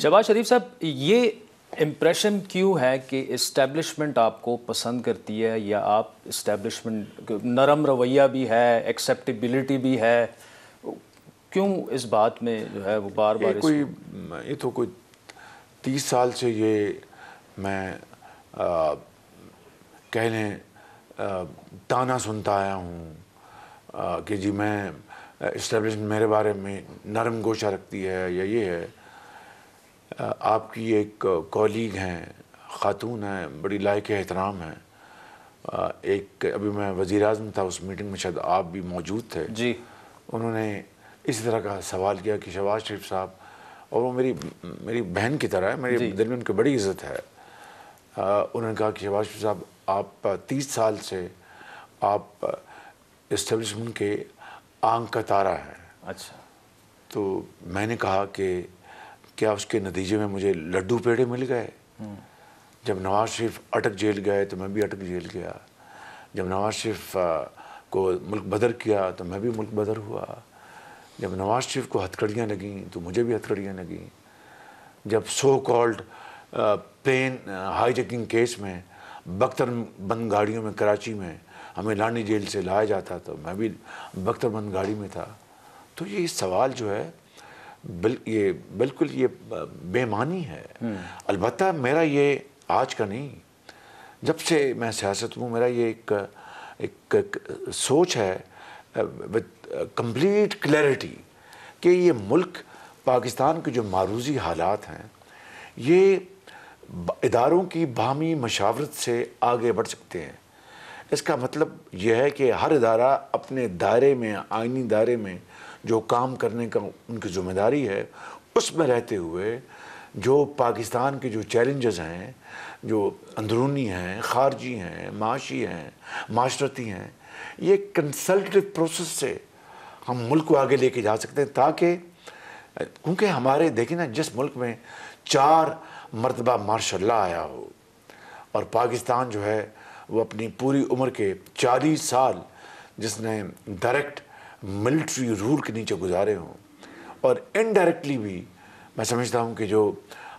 شہباز شریف صاحب، یہ امپریشن کیوں ہے کہ اسٹیبلشمنٹ آپ کو پسند کرتی ہے، یا آپ اسٹیبلشمنٹ نرم رویہ بھی ہے، ایکسیپٹیبلٹی بھی ہے، کیوں اس بات میں جو ہے وہ بار بار یہ تو کوئی 30 سال سے یہ میں کہہ لیں تانا سنتا آیا ہوں کہ جی میں اسٹیبلشمنٹ میرے بارے میں نرم گوشہ رکھتی ہے یا یہ ہے. آپ کی ایک کولیگ ہیں، خاتون ہیں، بڑی لائق احترام ہیں. ایک ابھی میں وزیر اعظم تھا، اس میٹنگ میں شاید آپ بھی موجود تھے. جی، انہوں نے اسی طرح کا سوال کیا کہ شہباز شریف صاحب، اور وہ میری بہن کی طرح ہے، میرے دل میں ان کی بڑی عزت ہے. انہوں نے کہا کہ شہباز شریف صاحب، آپ 30 سال سے آپ اسٹیبلشمنٹ کے آنکھ کا تارا ہیں. اچھا. تو میں نے کہا کہ کیا اس کے نتیجے میں مجھے لڈو پیڑے مل گئے؟ جب نواز شریف اٹک جیل گئے تو میں بھی اٹک جیل گیا. جب نواز شریف کو ملک بدر کیا تو میں بھی ملک بدر ہوا. جب نواز شریف کو ہتھکڑیاں لگیں تو مجھے بھی ہتھکڑیاں لگیں. جب so called plane hijacking case میں بختر بند گاڑیوں میں کراچی میں ہمیں لانی جیل سے لایا جاتا تو میں بھی بختر بند گاڑی میں تھا. تو یہ سوال جو ہے یہ بالکل یہ بے معنی ہے. البتہ میرا یہ آج کا نہیں، جب سے میں سیاست ہوں میرا یہ ایک سوچ ہے وتھ کمپلیٹ کلیئرٹی کہ یہ ملک پاکستان کے جو معروضی حالات ہیں یہ اداروں کی باہمی مشاورت سے آگے بڑھ سکتے ہیں. اس کا مطلب یہ ہے کہ ہر ادارہ اپنے دائرے میں، آئینی دائرے میں جو کام کرنے کا ان کی ذمہ داری ہے اس میں رہتے ہوئے جو پاکستان کے جو چیلنجز ہیں، جو اندرونی ہیں، خارجی ہیں، معاشی ہیں، معاشرتی ہیں، یہ کنسلٹیو پروسیس سے ہم ملک کو آگے لے کے جا سکتے ہیں. تاکہ کیونکہ ہمارے دیکھیں نا، جس ملک میں 4 مرتبہ مارشل لا آیا ہو اور پاکستان جو ہے وہ اپنی پوری عمر کے 40 سال جس نے ڈائریکٹ ملٹری رول کے نیچے گزارے ہوں، اور انڈائریکٹلی بھی میں سمجھتا ہوں کہ جو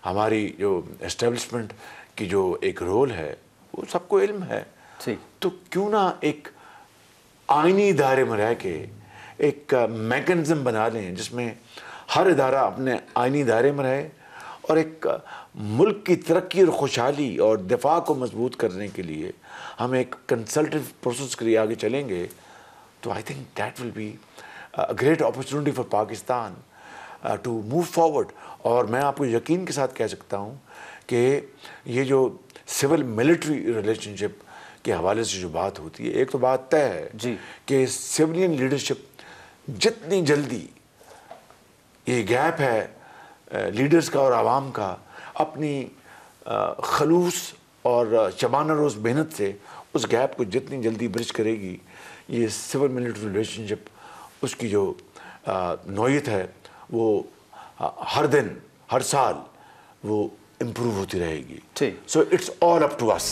ہماری جو اسٹیبلشمنٹ کی جو ایک رول ہے وہ سب کو علم ہے. تو کیوں نہ ایک آئینی دائرے میں رہ کے ایک میکنزم بنا لیں جس میں ہر ادارہ اپنے آئینی دائرے میں رہے، اور ایک ملک کی ترقی اور خوشحالی اور دفاع کو مضبوط کرنے کے لیے ہم ایک کنسلٹیو پروسیس کے لیے آگے چلیں گے. تو I think that will be great opportunity for Pakistan to move forward. اور میں آپ کو یقین کے ساتھ کہہ سکتا ہوں کہ یہ جو سول ملٹری ریلیشن شپ کے حوالے سے جو بات ہوتی ہے، ایک تو بات طے ہے کہ سولین لیڈرشپ جتنی جلدی یہ گیپ ہے لیڈرز کا اور عوام کا، اپنی خلوص اور شبانہ روز محنت سے اس گیپ کو جتنی جلدی برج کرے گی، یہ سول ملٹری ریلیشن شپ اس کی جو نوعیت ہے وہ ہر دن ہر سال وہ امپروو ہوتی رہے گی. So it's all up to us.